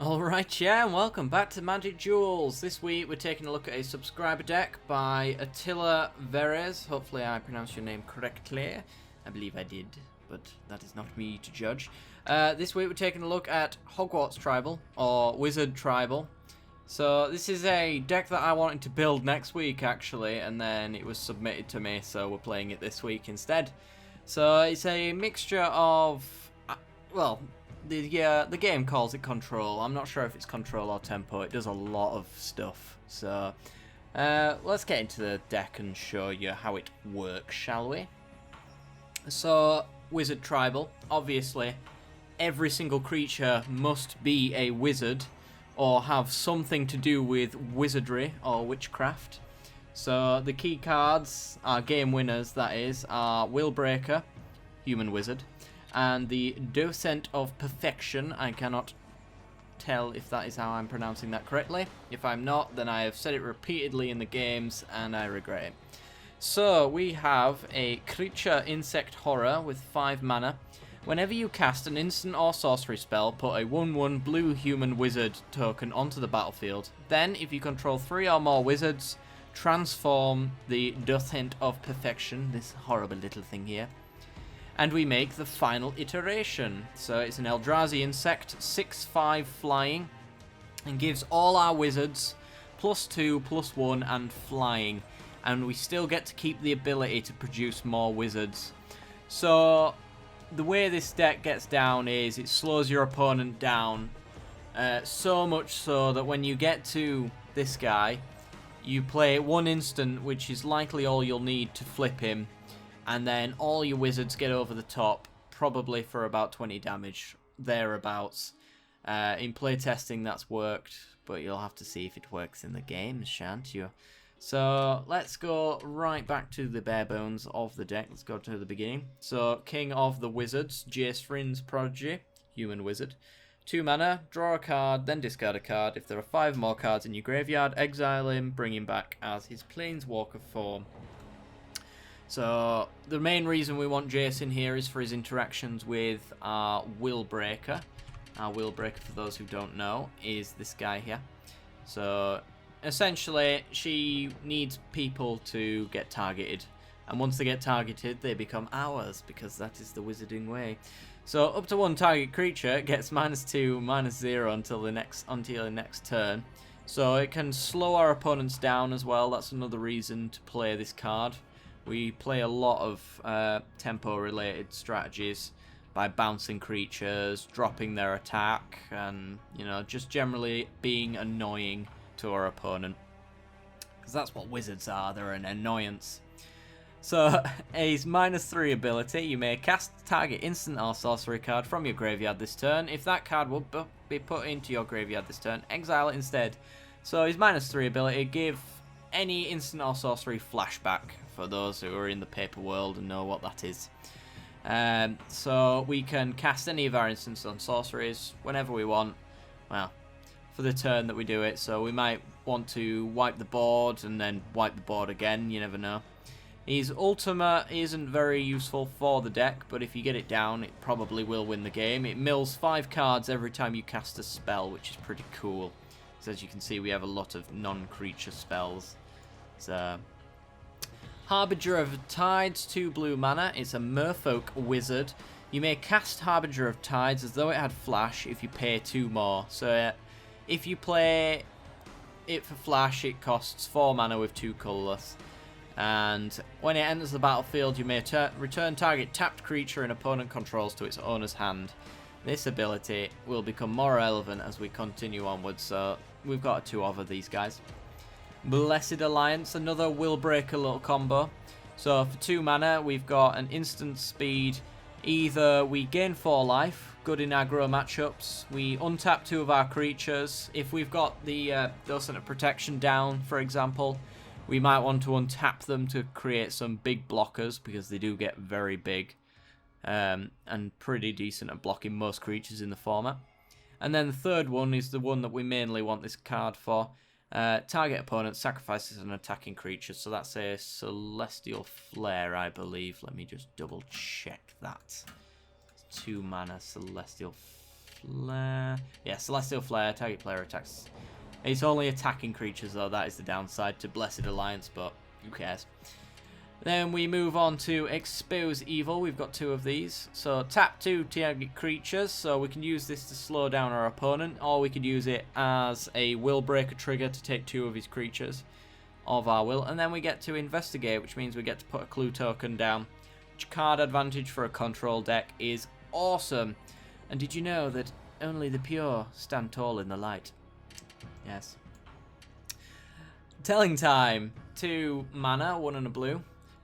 Alright, yeah, and welcome back to Magic Duels. This week we're taking a look at a subscriber deck by Attila Veres. Hopefully I pronounced your name correctly. I believe I did, but that is not me to judge. This week we're taking a look at Hogwarts Tribal, or Wizard Tribal. So this is a deck that I wanted to build next week actually, and then it was submitted to me, so we're playing it this week instead. So it's a mixture of, well, the game calls it control. I'm not sure if it's control or tempo. It does a lot of stuff. So let's get into the deck and show you how it works, shall we? So Wizard Tribal. Obviously, every single creature must be a wizard or have something to do with wizardry or witchcraft. So the key cards, our game winners that is, are Willbreaker, human wizard, and the Docent of Perfection. I cannot tell if that is how I'm pronouncing that correctly. If I'm not, then I have said it repeatedly in the games and I regret it. So we have a creature insect horror with 5 mana. Whenever you cast an instant or sorcery spell, put a 1/1 blue human wizard token onto the battlefield. Then, if you control 3 or more wizards, transform the Docent of Perfection, this horrible little thing here, and we make the final iteration. So it's an Eldrazi insect, 6/5 flying, and gives all our wizards +2, +1, and flying. And we still get to keep the ability to produce more wizards. So the way this deck gets down is it slows your opponent down. So much so that when you get to this guy, you play 1 instant, which is likely all you'll need to flip him. And then all your wizards get over the top, probably for about 20 damage, thereabouts. In playtesting that's worked, but you'll have to see if it works in the game, shan't you? So let's go right back to the bare bones of the deck. Let's go to the beginning. So King of the Wizards, Jace Vryn's Prodigy, human wizard. 2 mana, draw a card, then discard a card. If there are 5 more cards in your graveyard, exile him, bring him back as his Planeswalker form. So the main reason we want Jason here is for his interactions with our Willbreaker. Our Willbreaker, for those who don't know, is this guy here. So essentially, she needs people to get targeted. And once they get targeted, they become ours, because that is the wizarding way. So up to 1 target creature gets -2, -0 until the next turn. So it can slow our opponents down as well. That's another reason to play this card. We play a lot of tempo-related strategies by bouncing creatures, dropping their attack, and, you know, just generally being annoying to our opponent. Because that's what wizards are, they're an annoyance. So, his -3 ability, you may cast target instant or sorcery card from your graveyard this turn. If that card will be put into your graveyard this turn, exile it instead. So his -3 ability, give any instant or sorcery flashback, for those who are in the paper world and know what that is. So we can cast any of our instants and sorceries whenever we want, well, for the turn that we do it. So we might want to wipe the board and then wipe the board again, you never know. His ultimate isn't very useful for the deck, but if you get it down, it probably will win the game. It mills 5 cards every time you cast a spell, which is pretty cool. So as you can see, we have a lot of non-creature spells. So Harbinger of Tides, 2 blue mana. It's a merfolk wizard. You may cast Harbinger of Tides as though it had flash if you pay 2 more. So if you play it for flash, it costs 4 mana with 2 colourless. And when it enters the battlefield, you may return target tapped creature an opponent controls to its owner's hand. This ability will become more relevant as we continue onwards. So we've got a 2 of these guys. Blessed Alliance, another Willbreaker little combo. So for 2 mana, we've got an instant speed. Either we gain 4 life, good in aggro matchups. We untap 2 of our creatures. If we've got the Docent of Protection down, for example, we might want to untap them to create some big blockers, because they do get very big. And pretty decent at blocking most creatures in the format. And then the third one is the one that we mainly want this card for. Target opponent sacrifices an attacking creature. So that's a Celestial Flare, I believe. Let me just double check that. 2 mana Celestial Flare. Yeah, Celestial Flare. Target player attacks. It's only attacking creatures, though. That is the downside to Blessed Alliance, but who cares? Then we move on to Expose Evil. We've got 2 of these. So tap 2 target creatures. So we can use this to slow down our opponent, or we could use it as a Will Breaker trigger to take 2 of his creatures of our will. And then we get to Investigate, which means we get to put a clue token down. Which card advantage for a control deck is awesome. And did you know that only the pure stand tall in the light? Yes. Telling Time. 2 mana, 1 and a blue.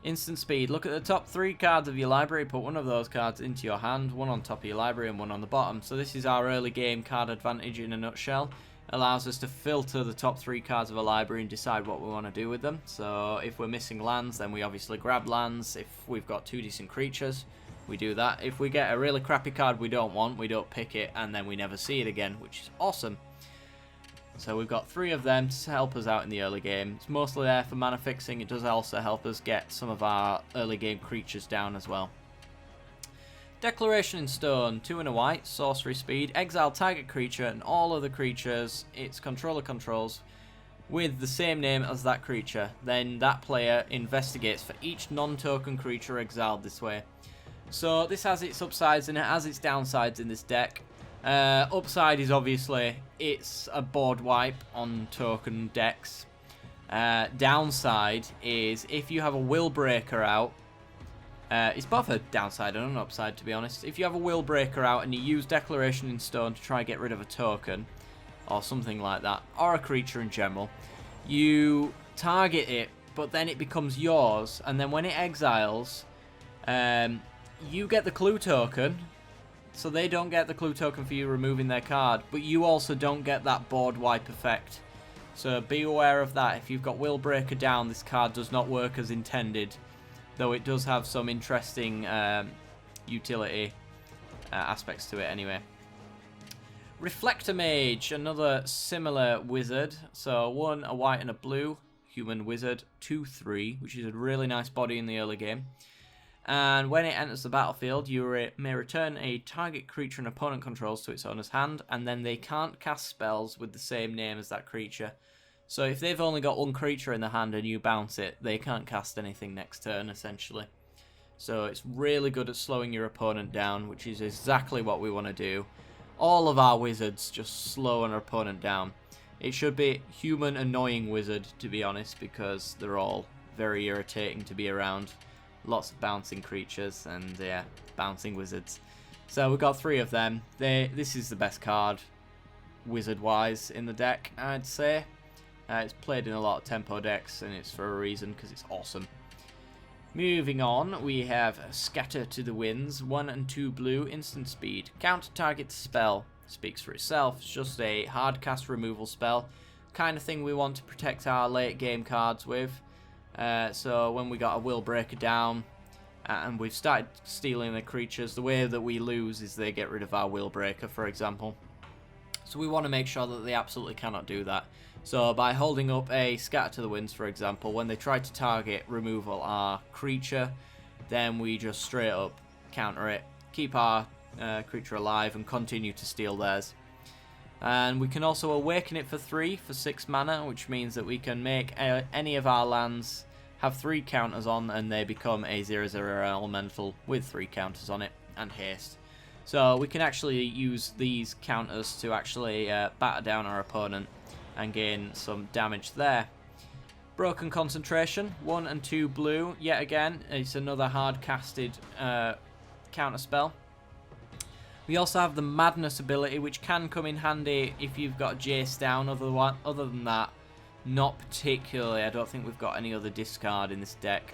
Instant speed. Look at the top 3 cards of your library. Put one of those cards into your hand. 1 on top of your library and 1 on the bottom. So this is our early game card advantage in a nutshell. Allows us to filter the top 3 cards of a library and decide what we want to do with them. So if we're missing lands, then we obviously grab lands. If we've got 2 decent creatures, we do that. If we get a really crappy card we don't want, we don't pick it, and then we never see it again, which is awesome. So we've got 3 of them to help us out in the early game. It's mostly there for mana fixing. It does also help us get some of our early game creatures down as well. Declaration in Stone, 2 and a white, sorcery speed. Exile target creature and all other creatures its controller controls with the same name as that creature. Then that player investigates for each non-token creature exiled this way. So this has its upsides and it has its downsides in this deck. Upside is obviously it's a board wipe on token decks. Downside is if you have a Will Breaker out, it's both a downside and an upside, to be honest. If you have a Will Breaker out and you use Declaration in Stone to try and get rid of a token or something like that, or a creature in general, you target it, but then it becomes yours, and then when it exiles, you get the clue token. So they don't get the clue token for you removing their card, but you also don't get that board wipe effect. So be aware of that. If you've got Will Breaker down, this card does not work as intended, though it does have some interesting utility aspects to it anyway. Reflector Mage, another similar wizard. So 1, a white and a blue, human wizard, 2/3, which is a really nice body in the early game. And when it enters the battlefield, you may return a target creature an opponent controls to its owner's hand, and then they can't cast spells with the same name as that creature. So if they've only got 1 creature in the hand and you bounce it, they can't cast anything next turn, essentially. So it's really good at slowing your opponent down, which is exactly what we want to do. All of our wizards just slow an opponent down. It should be human annoying wizard, to be honest, because they're all very irritating to be around. Lots of bouncing creatures and yeah, bouncing wizards. So we've got 3 of them. This is the best card wizard-wise in the deck, I'd say. It's played in a lot of tempo decks, and it's for a reason, because it's awesome. Moving on, we have Scatter to the Winds, 1 and 2 blue, instant speed. Counter target spell. Speaks for itself. It's just a hard cast removal spell. Kind of thing we want to protect our late game cards with. So when we got a Will Breaker down, and we've started stealing the creatures, the way that we lose is they get rid of our Will Breaker, for example. So we want to make sure that they absolutely cannot do that. So by holding up a Scatter to the Winds, for example, when they try to target removal our creature, then we just straight up counter it, keep our creature alive, and continue to steal theirs. And we can also awaken it for 3 for 6 mana, which means that we can make any of our lands have 3 counters on, and they become a 0/0 elemental with 3 counters on it and haste. So we can actually use these counters to actually batter down our opponent and gain some damage there. Broken Concentration, 1 and 2 blue. Yet again, it's another hard casted counter spell. We also have the Madness ability, which can come in handy if you've got Jace down. Other than that, not particularly. I don't think we've got any other discard in this deck.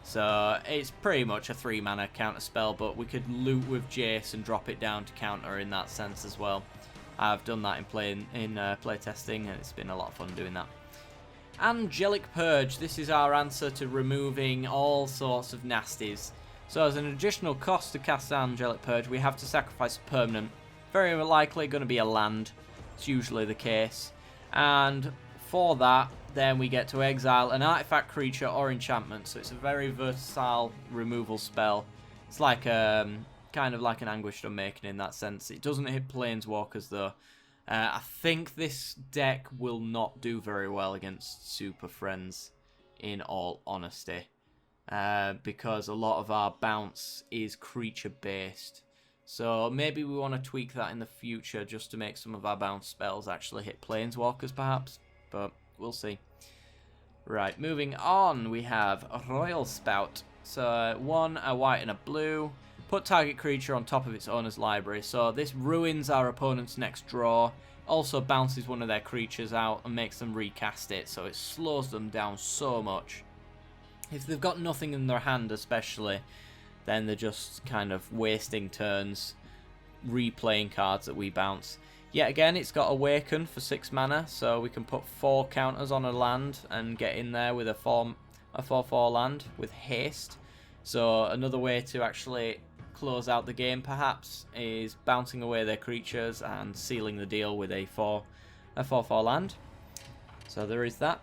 So it's pretty much a 3 mana counter spell, but we could loot with Jace and drop it down to counter in that sense as well. I've done that in playtesting, and it's been a lot of fun doing that. Angelic Purge. This is our answer to removing all sorts of nasties. So as an additional cost to cast Angelic Purge, we have to sacrifice a permanent. Very likely going to be a land. It's usually the case. And for that, then we get to exile an artifact, creature, or enchantment. So it's a very versatile removal spell. It's like kind of like an Anguished Unmaking in that sense. It doesn't hit Planeswalkers though. I think this deck will not do very well against Super Friends, in all honesty. Because a lot of our bounce is creature based. So maybe we want to tweak that in the future just to make some of our bounce spells actually hit Planeswalkers perhaps. But we'll see. Right, moving on, we have a Royal Spout. So 1, a white and a blue. Put target creature on top of its owner's library. So this ruins our opponent's next draw. Also bounces one of their creatures out and makes them recast it. So it slows them down so much. If they've got nothing in their hand especially, then they're just kind of wasting turns, replaying cards that we bounce. Yet again, it's got Awaken for 6 mana, so we can put 4 counters on a land and get in there with a 4/4 land with haste. So another way to actually close out the game perhaps is bouncing away their creatures and sealing the deal with a 4/4 land. So there is that.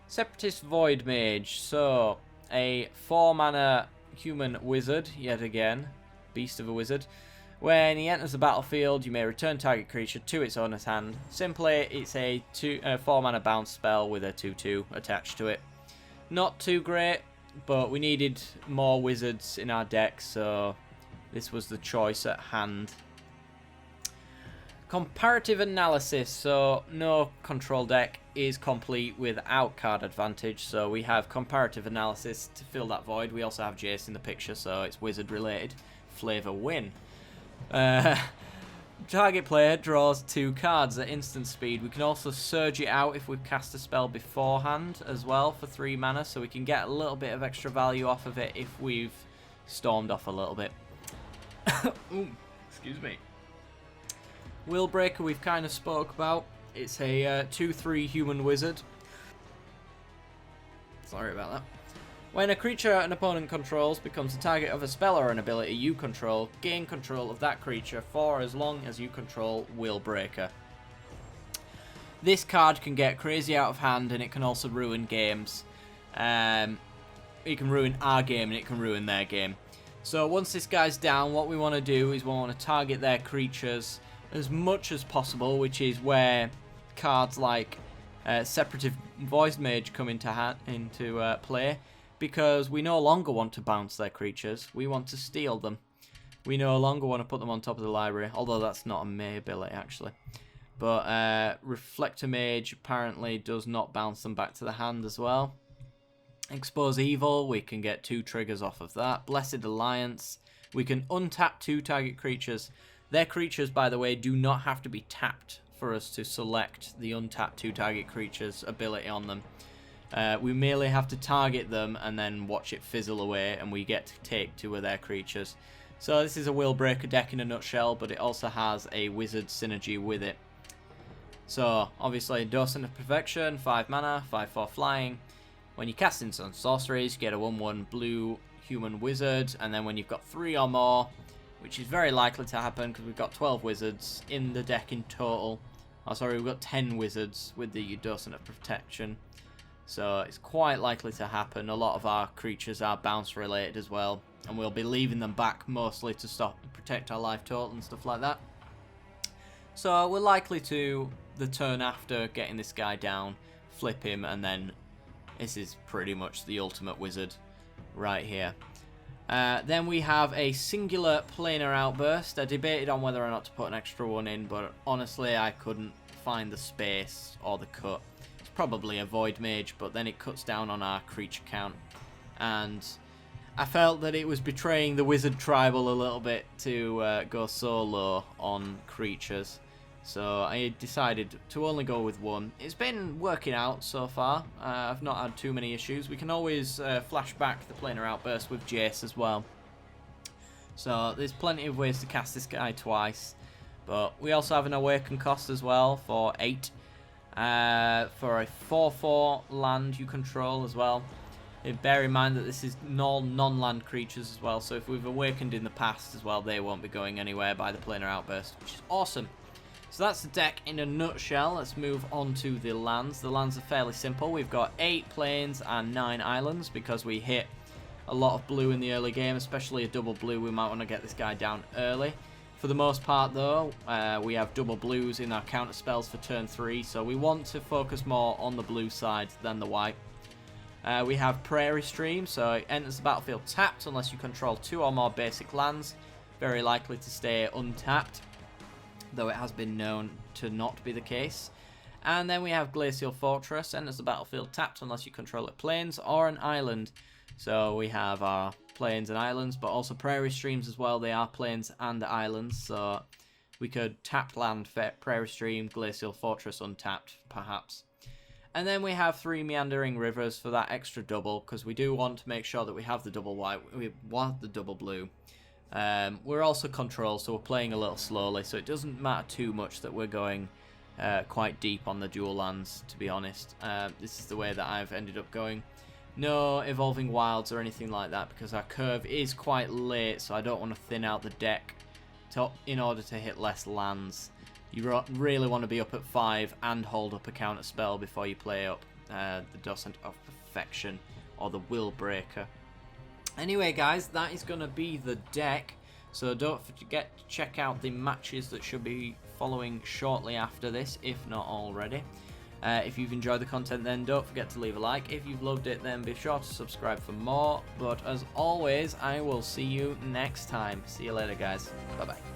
Separatist Void Mage, so a 4 mana human wizard, yet again, beast of a wizard. When he enters the battlefield, you may return target creature to its owner's hand. Simply, it's a 4 mana bounce spell with a 2/2 attached to it. Not too great, but we needed more wizards in our deck, so this was the choice at hand. Comparative analysis, so no control deck is complete without card advantage, so we have comparative analysis to fill that void. We also have Jace in the picture, so it's wizard related. Flavor win. Target player draws 2 cards at instant speed. We can also surge it out if we've cast a spell beforehand as well for 3 mana, so we can get a little bit of extra value off of it if we've stormed off a little bit. Ooh, excuse me. Willbreaker we've kind of spoke about. It's a 2/3 human wizard. Sorry about that. When a creature an opponent controls becomes the target of a spell or an ability you control, gain control of that creature for as long as you control Willbreaker. This card can get crazy out of hand and it can also ruin games. It can ruin our game and it can ruin their game. So once this guy's down, what we want to do is we want to target their creatures as much as possible, which is where cards like Separative Void Mage come into play, because we no longer want to bounce their creatures, we want to steal them. We no longer want to put them on top of the library, although that's not a May ability actually. But Reflector Mage apparently does not bounce them back to the hand as well. Expose Evil, we can get 2 triggers off of that. Blessed Alliance, we can untap 2 target creatures. Their creatures, by the way, do not have to be tapped for us to select the untap 2 target creatures ability on them. We merely have to target them and then watch it fizzle away, and we get to take 2 of their creatures. So this is a Willbreaker deck in a nutshell, but it also has a wizard synergy with it. So obviously Docent of Perfection, 5 mana, 5/4 flying. When you cast instant sorceries, you get a 1/1 blue human wizard, and then when you've got 3 or more, which is very likely to happen because we've got 12 wizards in the deck in total. Oh, sorry, we've got 10 wizards with the Docent of Protection. So it's quite likely to happen. A lot of our creatures are bounce related as well, and we'll be leaving them back mostly to stop and protect our life total and stuff like that. So we're likely to, the turn after getting this guy down, flip him, and then this is pretty much the ultimate wizard right here. Then we have a singular planar outburst. I debated on whether or not to put an extra one in, but honestly I couldn't find the space or the cut. It's probably a Void Mage, but then it cuts down on our creature count, and I felt that it was betraying the wizard tribal a little bit to go so low on creatures. So I decided to only go with 1. It's been working out so far. I've not had too many issues. We can always flash back the planar outburst with Jace as well. So there's plenty of ways to cast this guy twice. But we also have an Awaken cost as well for 8. For a 4/4 land you control as well. Bear in mind that this is non-land creatures as well. So if we've awakened in the past as well, they won't be going anywhere by the planar outburst, which is awesome. So that's the deck in a nutshell. Let's move on to the lands. The lands are fairly simple. We've got 8 plains and 9 islands because we hit a lot of blue in the early game, especially a double blue. We might want to get this guy down early. For the most part though, we have double blues in our counter spells for turn 3, so we want to focus more on the blue side than the white. We have Prairie Stream, so it enters the battlefield tapped unless you control 2 or more basic lands. Very likely to stay untapped, though it has been known to not be the case. And then we have Glacial Fortress, enters the battlefield tapped unless you control a plains or an island. So we have our plains and islands, but also Prairie Streams as well. They are plains and islands, so we could tap land for Prairie Stream, Glacial Fortress untapped, perhaps. And then we have 3 Meandering Rivers for that extra double, because we do want to make sure that we have the double white, we want the double blue. We're also control, so we're playing a little slowly, so it doesn't matter too much that we're going quite deep on the dual lands, to be honest. This is the way that I've ended up going. No Evolving Wilds or anything like that, because our curve is quite late, so I don't want to thin out the deck in order to hit less lands. You really want to be up at 5 and hold up a counter spell before you play up the Docent of Perfection or the Will Breaker. Anyway guys, that is going to be the deck, so don't forget to check out the matches that should be following shortly after this, if not already. If you've enjoyed the content, then don't forget to leave a like. If you've loved it, then be sure to subscribe for more. But as always, I will see you next time. See you later, guys. Bye-bye.